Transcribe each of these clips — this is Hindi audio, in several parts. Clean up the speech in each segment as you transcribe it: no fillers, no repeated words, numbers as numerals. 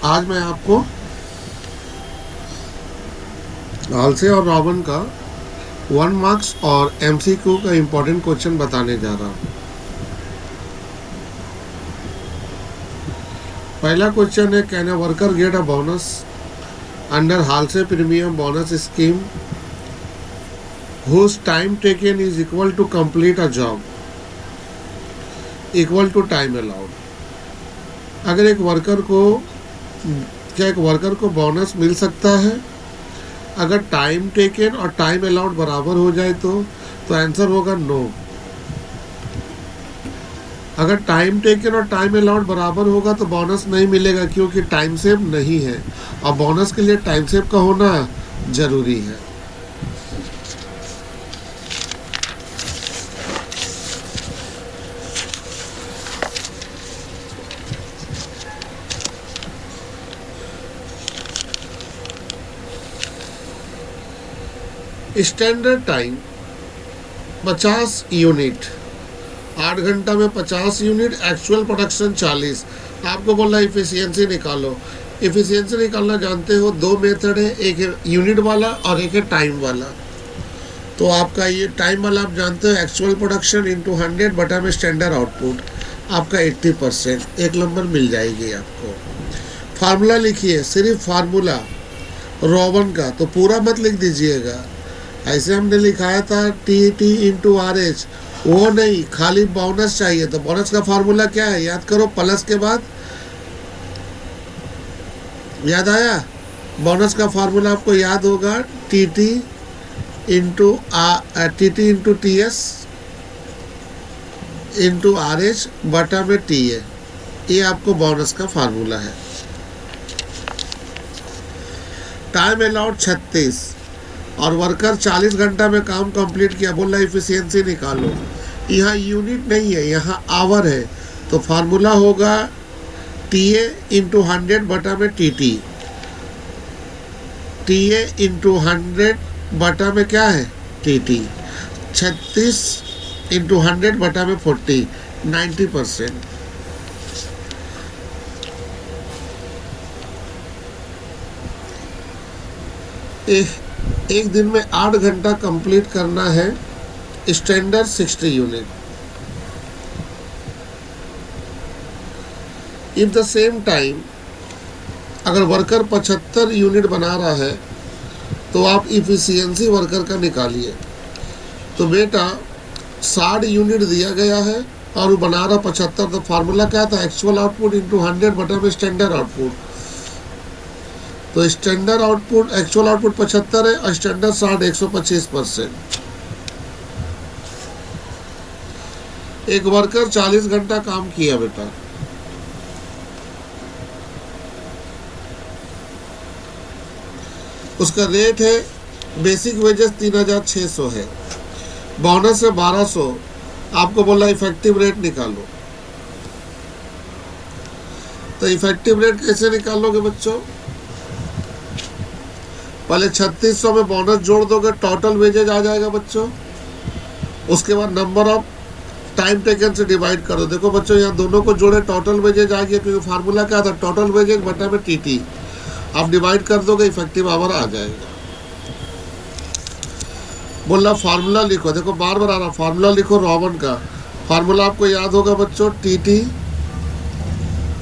आज मैं आपको हालसे और रॉबिन का 1 मार्क्स और एमसीक्यू का इम्पोर्टेंट क्वेश्चन बताने जा रहा हूँ। पहला क्वेश्चन है, can a worker get a bonus under Halsey premium bonus scheme whose time taken is equal to complete a job equal to time allowed। अगर एक वर्कर को बोनस मिल सकता है अगर टाइम टेकन और टाइम अलाउड बराबर हो जाए तो आंसर होगा नो। अगर टाइम टेकन और टाइम अलाउड बराबर होगा तो बोनस नहीं मिलेगा, क्योंकि टाइम सेव नहीं है और बोनस के लिए टाइम सेव का होना जरूरी है। स्टैंडर्ड टाइम 50 यूनिट, 8 घंटा में 50 यूनिट, एक्चुअल प्रोडक्शन 40। आपको बोला इफिशियंसी निकालो। इफिशियंसी निकालना जानते हो, 2 मेथड है, एक है यूनिट वाला और एक है टाइम वाला। तो आपका ये टाइम वाला आप जानते हो, एक्चुअल प्रोडक्शन इंटू 100 बटा में स्टैंडर्ड आउटपुट, आपका 80%, 1 नंबर मिल जाएगी आपको। फार्मूला लिखिए, सिर्फ फार्मूला रॉबिन का, तो पूरा मत लिख दीजिएगा। ऐसे हमने लिखाया था टी इंटू RH, वो नहीं, खाली बोनस चाहिए। तो बोनस का फार्मूला क्या है याद करो, प्लस के बाद याद आया। बोनस का फार्मूला आपको याद होगा, TT into TS into RH बटा में TA। ये आपको बोनस का फार्मूला है। टाइम अलाउड 36 और वर्कर 40 घंटा में काम कंप्लीट किया, बोल रहा इफिशियंसी निकालो। यहाँ यूनिट नहीं है, यहाँ आवर है, तो फार्मूला होगा TA इंटू 100 बटा में TT। TA इंटू 100 बटा में क्या है TT। 36 इंटू 100 बटा में 40, 90%। एक दिन में 8 घंटा कंप्लीट करना है, standard 60 unit. In the same time अगर वर्कर 75 यूनिट बना रहा है तो आप इफिशियंसी वर्कर का निकालिए। तो बेटा 60 यूनिट दिया गया है और वो बना रहा 75, तो फार्मूला क्या था, एक्चुअल आउटपुट इंटू 100 बटा में स्टैंडर्ड आउटपुट। तो स्टैंडर्ड आउटपुट, एक्चुअल आउटपुट 75 है और स्टैंडर्ड 60, 125%। एक वर्कर 40 घंटा काम किया बेटा, उसका रेट है, बेसिक वेजेस 3600 है, बोनस है 1200। आपको बोला इफेक्टिव रेट निकालो। तो इफेक्टिव रेट कैसे निकालोगे बच्चों, पहले 3600 में बोनस जोड़ दोगे, टोटल वेजेज आ जाएगा बच्चों। उसके बाद नंबर ऑफ टाइम टेकन से डिवाइड करो। देखो बच्चों, यहाँ दोनों को जोड़े, टोटल वेजेज आ गया, क्योंकि फार्मूला क्या था, टोटल वेजेज बटा में TT। आप डिवाइड कर दोगे, इफेक्टिव आवर आ जाएगा। बोला फार्मूला लिखो, देखो बार बार आ रहा, फार्मूला लिखो रॉबिन का। फार्मूला आपको याद होगा बच्चों, TT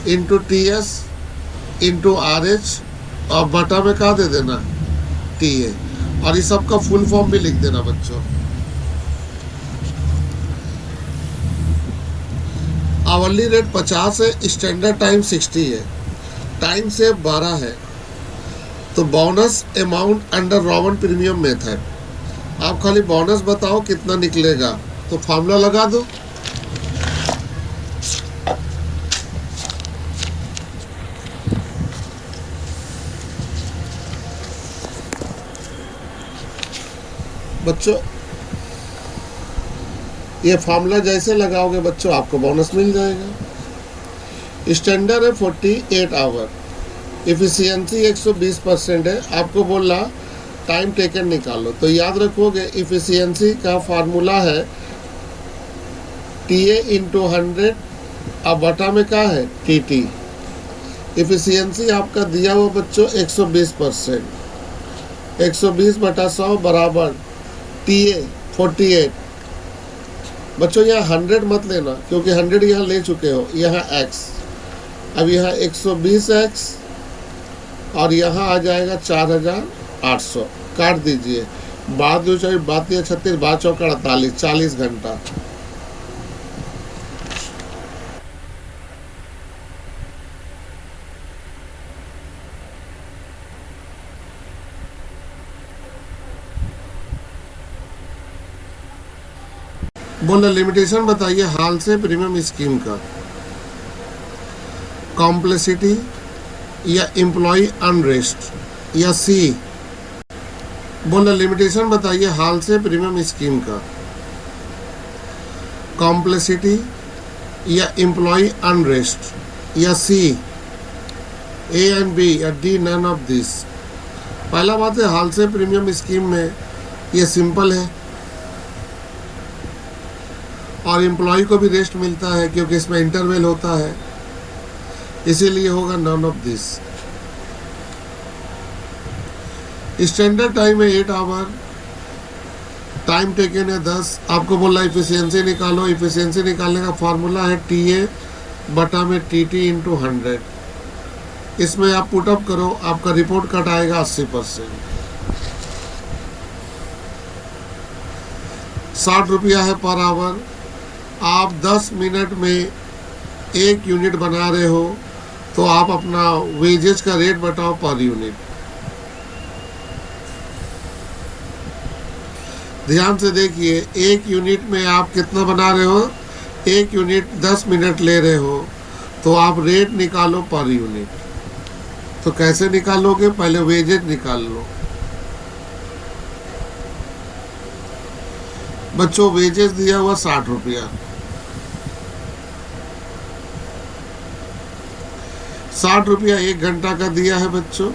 into TS into RH और बटा में क्या दे देना TA, और इस सब का फुल फॉर्म भी लिख देना बच्चों। आवरली रेट 50 है, स्टैंडर्ड टाइम 60 है, टाइम से 12 है। तो bonus amount under robin premium method, आप खाली बोनस बताओ कितना निकलेगा, तो फार्मूला लगा दो। बच्चों ये फार्मूला जैसे लगाओगे बच्चों, आपको बोनस मिल जाएगा। स्टैंडर्ड है 48 आवर, इफिशियंसी 120% है। आपको बोला टाइम टेकन निकालो, तो याद रखोगे इफिशियंसी का फार्मूला है TA इंटू 100 अब बटा में क्या है TT। इफिशियंसी आपका दिया हुआ बच्चों 120%। 120/100 बराबर TA 48। बच्चों यहाँ 100 मत लेना क्योंकि 100 यहाँ ले चुके हो, यहाँ x। अब यहाँ 120x और यहाँ आ जाएगा 4800। काट दीजिए। बाद 2 चौबीस, बाद 3 36, बाद 4 48, 40 घंटा। बोला लिमिटेशन बताइए हाल से प्रीमियम स्कीम का। कॉम्प्लेक्सिटी या एम्प्लॉय अनरेस्ट या सी। बोला लिमिटेशन बताइए हाल से प्रीमियम स्कीम का। कॉम्प्लेक्सिटी या एम्प्लॉय अनरेस्ट या सी। ए एंड बी या डी, नन ऑफ दिस। पहला बात है हाल से प्रीमियम स्कीम में ये सिंपल है और एम्प्लॉय को भी रेस्ट मिलता है क्योंकि इसमें इंटरवल होता है, इसीलिए होगा none of this. Standard time है 8 आवर, टाइम टेकन है 10। आपको बोला इफिशियंसी निकालो। इफिशियंसी निकालने का फॉर्मूला है TA/TT × 100। इसमें आप पुटअप करो, आपका रिपोर्ट कट आएगा 80%। 60 रुपया है पर आवर। आप 10 मिनट में 1 यूनिट बना रहे हो तो आप अपना वेजेज का रेट बताओ पर यूनिट। ध्यान से देखिए, 1 यूनिट में आप कितना बना रहे हो। 1 यूनिट 10 मिनट ले रहे हो तो आप रेट निकालो पर यूनिट। तो कैसे निकालोगे, पहले वेजेज निकाल लो। बच्चों वेजेस दिया हुआ 60 रुपया। 60 रुपया 1 घंटा का दिया है बच्चों।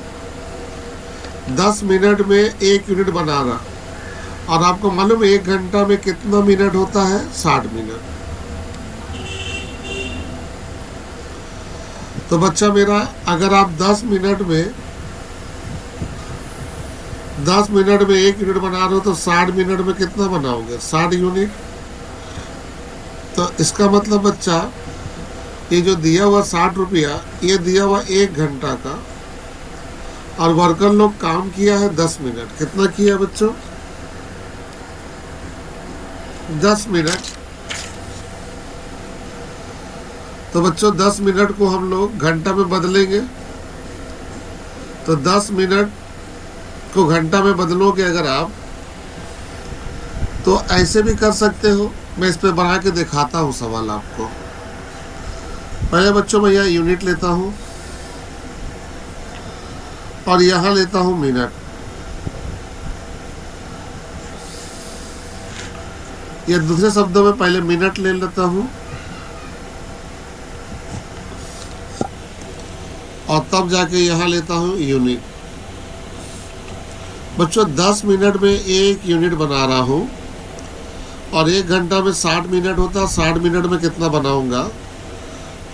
10 मिनट में 1 यूनिट बना रहा और आपको मालूम है 1 घंटा में कितना मिनट होता है, 60 मिनट। तो बच्चा मेरा, अगर आप 10 मिनट में 1 यूनिट बना रहे हो तो 60 मिनट में कितना बनाओगे, 60 यूनिट। तो इसका मतलब बच्चा ये जो दिया हुआ 60 रुपया, ये दिया हुआ 1 घंटा का और वर्कर लोग काम किया है 10 मिनट। कितना किया बच्चों, 10 मिनट। तो बच्चों 10 मिनट को हम लोग घंटा में बदलेंगे तो 10 मिनट को घंटा में बदलोगे अगर आप, तो ऐसे भी कर सकते हो। मैं इस पे बना के दिखाता हूँ सवाल आपको। पहले बच्चों मैं यहाँ यूनिट लेता हूँ और यहाँ लेता हूँ मिनट। या दूसरे शब्दों में पहले मिनट ले लेता हूँ और तब जाके यहाँ लेता हूँ यूनिट। बच्चों 10 मिनट में 1 यूनिट बना रहा हूँ और 1 घंटा में 60 मिनट होता। 60 मिनट में कितना बनाऊंगा,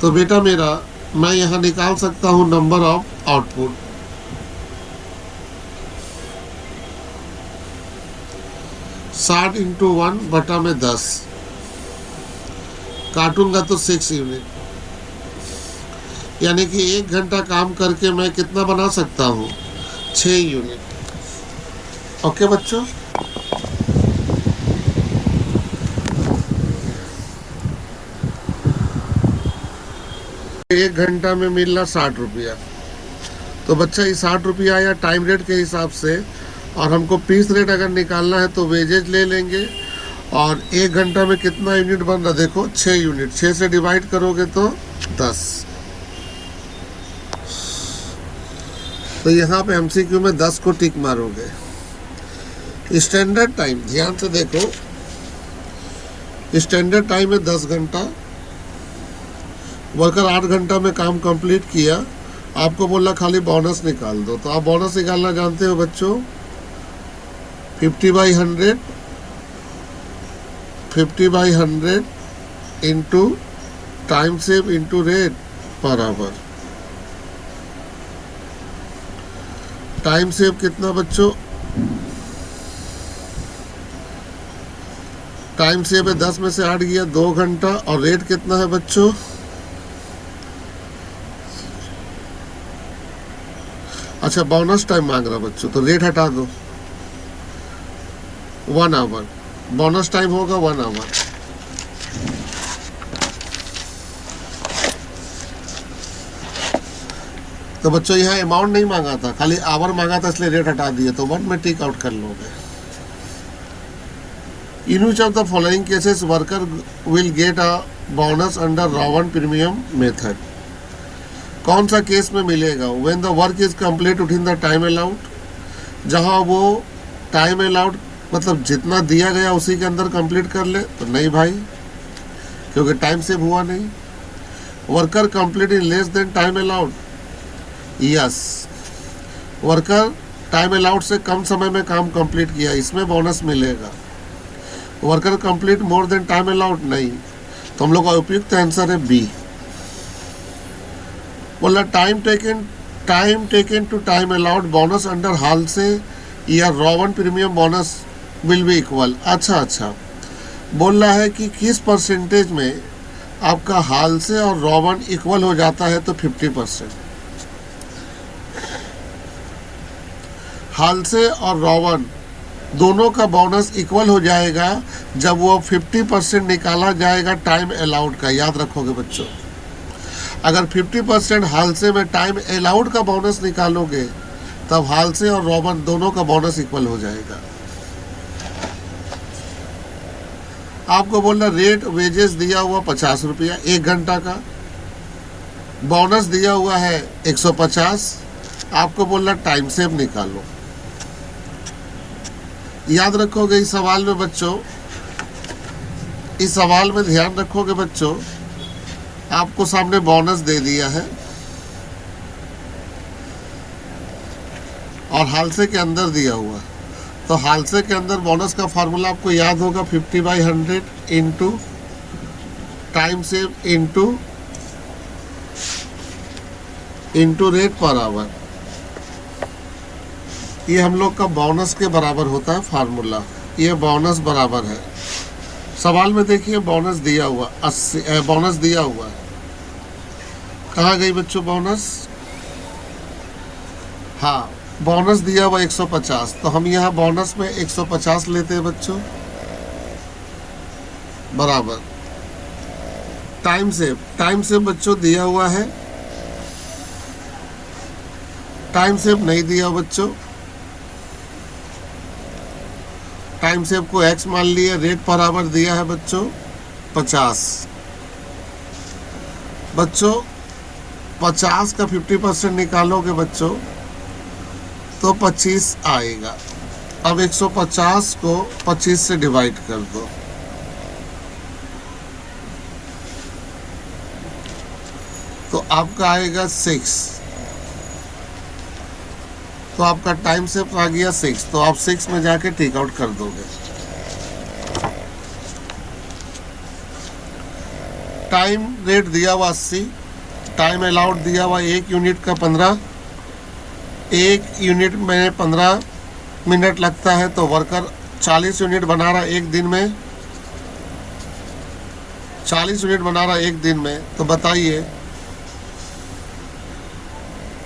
तो बेटा मेरा मैं यहाँ निकाल सकता हूँ नंबर ऑफ आउटपुट। साठ इंटू 1 बटा में 10 काटूंगा तो 6 यूनिट, यानी कि 1 घंटा काम करके मैं कितना बना सकता हूँ, 6 यूनिट। ओके बच्चों, एक घंटा में मिल रहा 60 रुपया। तो बच्चा ये 60 रुपया आया टाइम रेट के हिसाब से, और हमको पीस रेट अगर निकालना है तो वेजेज ले लेंगे। और 1 घंटा में कितना यूनिट बन रहा, देखो 6 यूनिट। 6 से डिवाइड करोगे तो 10। तो यहाँ पे MCQ में 10 को टिक मारोगे। स्टैंडर्ड टाइम ध्यान से देखो, स्टैंडर्ड टाइम है 10 घंटा। वर्कर 8 घंटा में काम कंप्लीट किया, आपको बोला खाली बोनस निकाल दो। तो आप बोनस निकालना जानते हो बच्चों, 50/100 50/100 into time save into rate per hour. Time save कितना बच्चों, टाइम सेव है 10 में से 8 गया 2 घंटा, और रेट कितना है बच्चों, अच्छा बोनस टाइम मांग रहा बच्चों, तो रेट हटा दो 1 आवर, बोनस टाइम होगा 1 आवर। तो बच्चों यहाँ अमाउंट नहीं मांगा था, खाली आवर मांगा था, इसलिए रेट हटा दिया, तो 1 में टिक आउट कर लोगे। In which of the following cases worker will get a bonus under Rowan premium method, कौन सा केस में मिलेगा, when the work is complete within the time allowed, जहां वो टाइम अलाउड मतलब जितना दिया गया उसी के अंदर कंप्लीट कर ले, तो नहीं भाई क्योंकि टाइम सेव हुआ नहीं। Worker complete in less than time allowed, yes worker time allowed से कम समय में काम कंप्लीट किया, इसमें बोनस मिलेगा। Worker complete more than time allowed, नहीं, तो हम लोग का उपयुक्त आंसर है बी। बोला time taken to time allowed bonus under Halsey या Rowan premium bonus will be equal, अच्छा बोल रहा है कि किस परसेंटेज में आपका हाल से और रॉवन इक्वल हो जाता है, तो 50%। हाल से और रॉवन दोनों का बोनस इक्वल हो जाएगा जब वो 50% निकाला जाएगा टाइम अलाउड का, याद रखोगे बच्चों। अगर 50% हालसे में टाइम अलाउड का बोनस निकालोगे तब हालसे और रॉबन दोनों का बोनस इक्वल हो जाएगा। आपको बोलना रेट वेजेस दिया हुआ 50 रुपया 1 घंटा का, बोनस दिया हुआ है 150, आपको बोलना टाइम सेव निकालो। याद रखोगे इस सवाल में बच्चों, इस सवाल में ध्यान रखोगे बच्चों, आपको सामने बोनस दे दिया है और हालसे के अंदर दिया हुआ, तो हालसे के अंदर बोनस का फार्मूला आपको याद होगा 50/100 into time save into rate per hour. ये हम लोग का बोनस के बराबर होता है फार्मूला, ये बोनस बराबर है। सवाल में देखिए बोनस दिया हुआ 80, बोनस दिया हुआ है, कहाँ गई बच्चों बोनस, हाँ बोनस दिया हुआ 150, तो हम यहाँ बोनस में 150 लेते हैं बच्चों, बराबर टाइम सेव बच्चों दिया हुआ है, टाइम सेव नहीं दिया बच्चों, टाइम सेव को x मान लिया, रेट पर आवर दिया है बच्चों 50। बच्चों 50 का 50% निकालोगे बच्चों तो 25 आएगा। अब 150 को 25 से डिवाइड कर दो, तो आपका आएगा 6, तो आपका टाइम से आ गया 6, तो आप 6 में जाके टेक आउट कर दोगे। टाइम रेट दिया हुआ 80, टाइम अलाउड दिया हुआ 1 यूनिट का 15, 1 यूनिट में 15 मिनट लगता है, तो वर्कर 40 यूनिट बना रहा एक दिन में, 40 यूनिट बना रहा एक दिन में, तो बताइए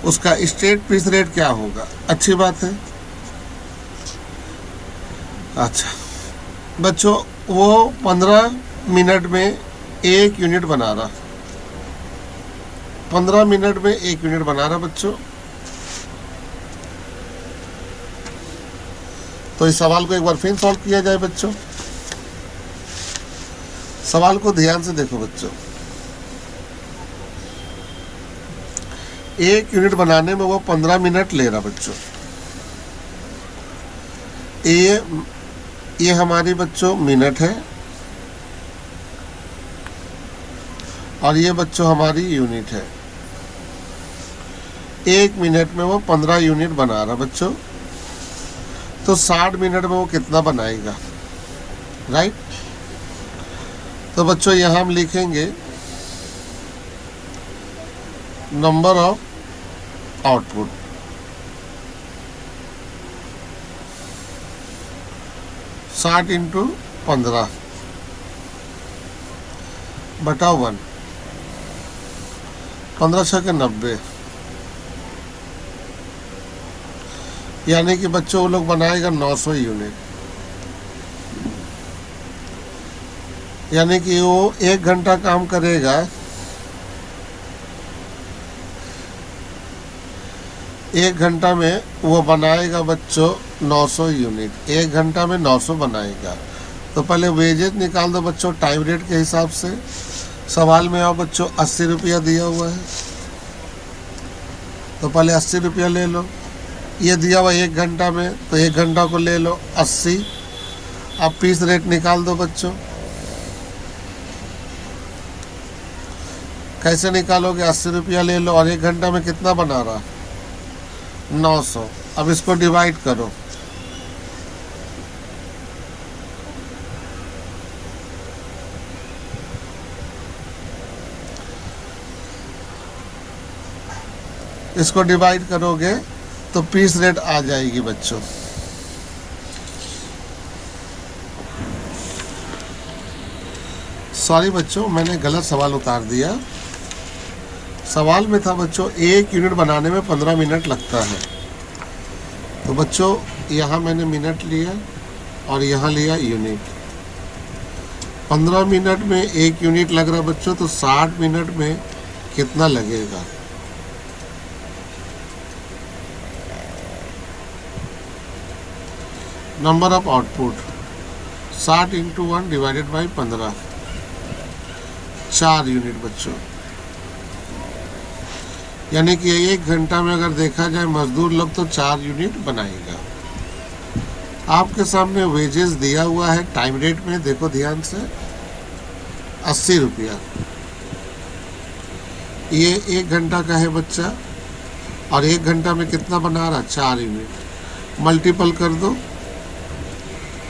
उसका स्टेट पीस रेट क्या होगा। अच्छी बात है। अच्छा बच्चों वो 15 मिनट में 1 यूनिट बना रहा, 15 मिनट में 1 यूनिट बना रहा बच्चों। तो इस सवाल को एक बार फिर सॉल्व किया जाए बच्चों। सवाल को ध्यान से देखो बच्चों, 1 यूनिट बनाने में वो 15 मिनट ले रहा बच्चों। ये हमारी बच्चों मिनट है और ये बच्चों हमारी यूनिट है। 1 मिनट में वो 15 यूनिट बना रहा बच्चों, तो 60 मिनट में वो कितना बनाएगा, राइट। तो बच्चों यहाँ हम लिखेंगे नंबर ऑफ आउटपुट, 60 इंटू 15 बटा 1, 15 छः के 90, यानी कि बच्चों वो लोग बनाएगा 900 यूनिट, यानी कि वो 1 घंटा काम करेगा, 1 घंटा में वो बनाएगा बच्चों 900 यूनिट, 1 घंटा में 900 बनाएगा। तो पहले वेजेस निकाल दो बच्चों टाइम रेट के हिसाब से। सवाल में आओ बच्चों 80 रुपया दिया हुआ है, तो पहले 80 रुपया ले लो। ये दिया हुआ 1 घंटा में, तो 1 घंटा को ले लो 80। अब पीस रेट निकाल दो बच्चों। कैसे निकालोगे? 80 रुपया ले लो और 1 घंटा में कितना बना रहा? 900। अब इसको डिवाइड करो। इसको डिवाइड करोगे तो पीस रेट आ जाएगी बच्चों। सॉरी बच्चों, मैंने गलत सवाल उतार दिया। सवाल में था बच्चों 1 यूनिट बनाने में 15 मिनट लगता है, तो बच्चों यहाँ मैंने मिनट लिया और यहाँ लिया यूनिट। 15 मिनट में 1 यूनिट लग रहा बच्चों, तो 60 मिनट में कितना लगेगा? Number of output 60 into 1 divided by 15, 4 unit बच्चों। यानी कि 1 घंटा में अगर देखा जाए मजदूर लोग तो 4 यूनिट बनाएगा। आपके सामने वेजेस दिया हुआ है टाइम रेट में, देखो ध्यान से 80 रुपया। ये 1 घंटा का है बच्चा, और 1 घंटा में कितना बना रहा? 4 यूनिट। मल्टीपल कर दो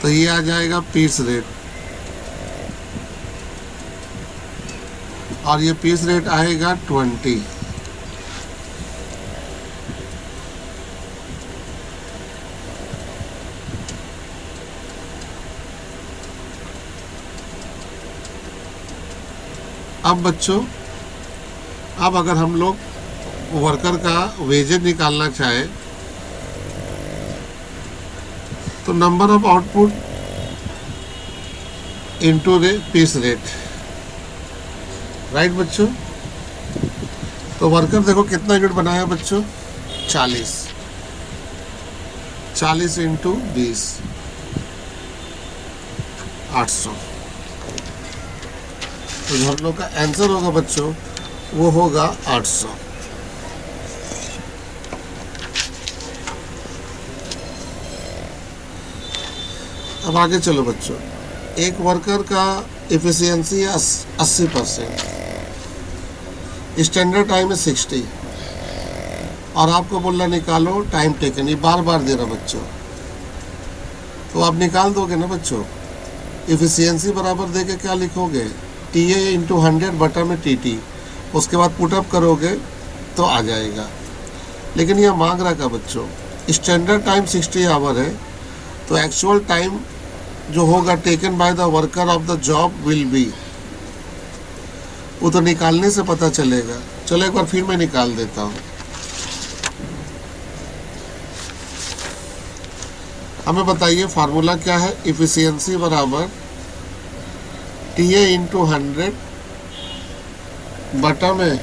तो ये आ जाएगा पीस रेट, और ये पीस रेट आएगा 20। अब बच्चों, अब अगर हम लोग वर्कर का वेजेज निकालना चाहे तो number of output into piece rate, right बच्चों। तो वर्कर देखो कितना यूनिट बनाया बच्चों? 40। 40 इंटू 20, 800। तो जो हम लोग का आंसर होगा बच्चों वो होगा 800। अब आगे चलो बच्चों। एक वर्कर का एफिशिएंसी है 80%, स्टैंडर्ड टाइम है 60, और आपको बोलना निकालो टाइम टेकन। ये बार बार दे रहा बच्चों, तो आप निकाल दोगे ना बच्चों। एफिशिएंसी बराबर दे के क्या लिखोगे? TA इंटू 100 बटा में TT, उसके बाद पुटअप करोगे तो आ जाएगा। लेकिन यह मांग रहा का बच्चों स्टैंडर्ड टाइम 60 आवर है, तो एक्चुअल टाइम जो होगा taken by the worker of the job will be, वो तो निकालने से पता चलेगा। चलो एक बार फिर मैं निकाल देता हूँ। हमें बताइए फार्मूला क्या है? इफिशियंसी बराबर TA इंटू 100 बटा में